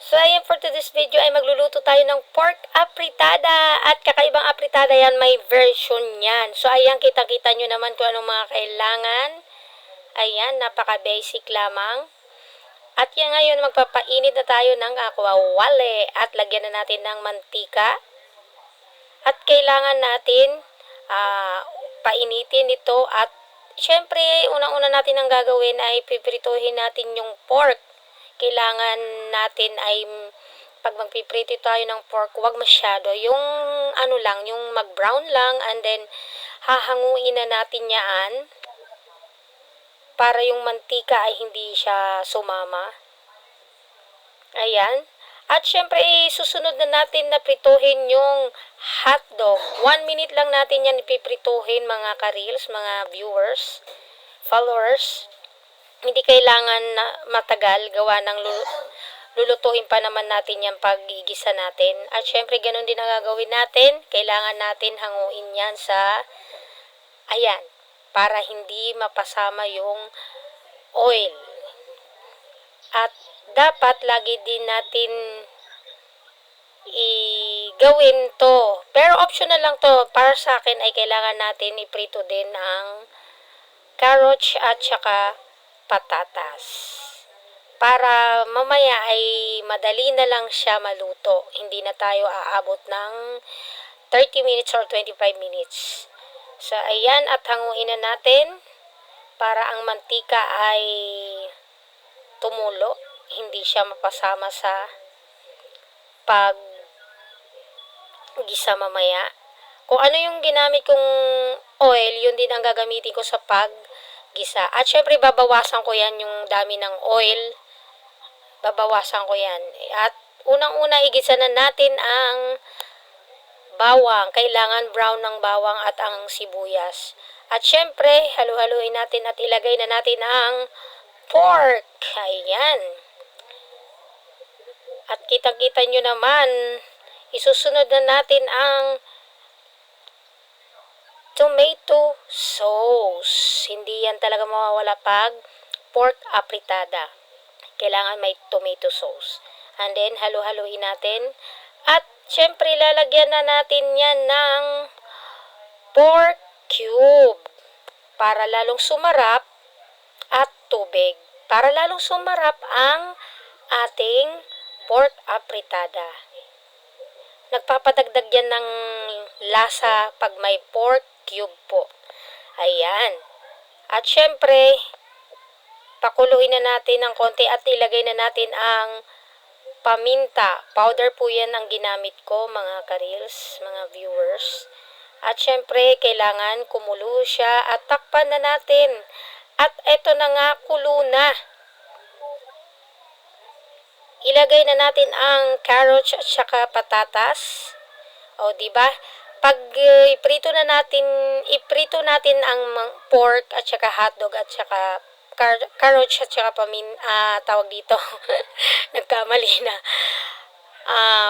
So, ayan, for today's video ay magluluto tayo ng pork apritada. At kakaibang apritada yan, may version yan. So, ayan, kita-kita nyo naman kung anong mga kailangan. Ayan, napaka-basic lamang. At yan ngayon, magpapainit na tayo ng aquawale at lagyan na natin ng mantika. At kailangan natin painitin ito at syempre, unang-una natin ang gagawin ay piprituhin natin yung pork. Kailangan natin ay pag magpiprito tayo ng pork, huwag masyado. Yung ano lang, yung mag-brown lang and then hahanguin na natin yan para yung mantika ay hindi siya sumama. Ayan. At syempre, susunod na natin na prituhin yung hotdog. 1 minute lang natin yan ipiprituhin mga ka-reels, mga viewers, followers. Hindi kailangan na matagal, gawa ng lulutuin pa naman natin yan pag gigisa natin. At syempre, ganun din ang gagawin natin. Kailangan natin hanguin yan sa, ayan, para hindi mapasama yung oil. At dapat lagi din natin gawin to. Pero optional lang to. Para sa akin ay kailangan natin iprito din ang carrots at saka patatas. Para mamaya ay madali na lang siya maluto. Hindi na tayo aabot ng 30 minutes or 25 minutes. So, ayan, at hanguin na natin para ang mantika ay tumulo. Hindi siya mapasama sa pag-gisa mamaya. Kung ano yung ginamit kong oil, yun din ang gagamitin ko sa pag-gisa. At syempre, babawasan ko yan yung dami ng oil. Babawasan ko yan. At unang-una, igisa na natin ang bawang. Kailangan brown ng bawang at ang sibuyas. At syempre, halu-haluin natin at ilagay na natin ang pork. Ayan. At kitang-kita nyo naman, isusunod na natin ang tomato sauce. Hindi yan talaga mawawala pag pork apritada. Kailangan may tomato sauce. And then, halu-haluin natin. At, syempre, lalagyan na natin yan ng pork cube. Para lalong sumarap at tubig. Para lalong sumarap ang ating pork apritada. Nagpapadagdag yan ng lasa pag may pork cube po. Ayan. At syempre, pakuluin na natin ng konti at ilagay na natin ang paminta. Powder po yan ang ginamit ko, mga ka-reels, mga viewers. At syempre, kailangan kumulo siya at takpan na natin. At eto na nga, kulo na. Ilagay na natin ang carrots at saka patatas. O, di ba? Pag iprito natin ang pork at saka hotdog at saka carrots at saka tawag dito. Nagkamali na.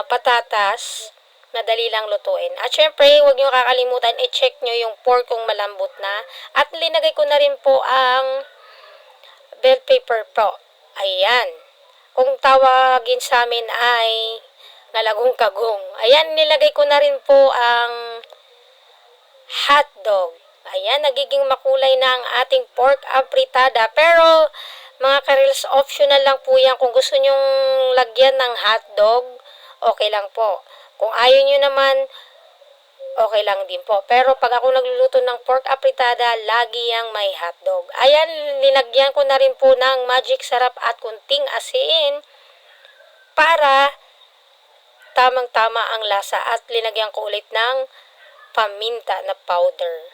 Patatas, madali lang lutuin. At syempre, huwag nyo kakalimutan, i-check nyo yung pork kung malambot na. At linagay ko na rin po ang bell pepper po. Ayan. Kung tawagin sa amin ay ngalagong kagong. Ayan, nilagay ko na rin po ang hotdog. Ayan, nagiging makulay na ang ating pork apritada. Pero, mga ka-reels, optional lang po yan. Kung gusto nyong lagyan ng hotdog, okay lang po. Kung ayaw nyo naman, okay lang din po. Pero pag ako nagluluto ng pork apritada, lagi yang may hotdog. Ayan, linagyan ko na rin po ng magic sarap at kunting asin para tamang-tama ang lasa at linagyan ko ulit ng paminta na powder.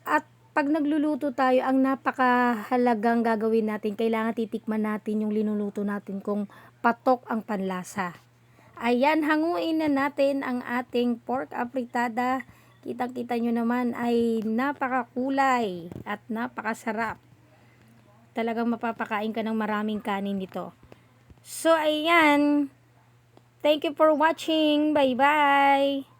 At pag nagluluto tayo, ang napakahalagang gagawin natin, kailangan titikman natin yung linuluto natin kung patok ang panlasa. Ayan, hanguin na natin ang ating pork apritada. Kitang-kita nyo naman ay napakakulay at napakasarap. Talagang mapapakain ka ng maraming kanin nito. So, ayan. Thank you for watching. Bye-bye.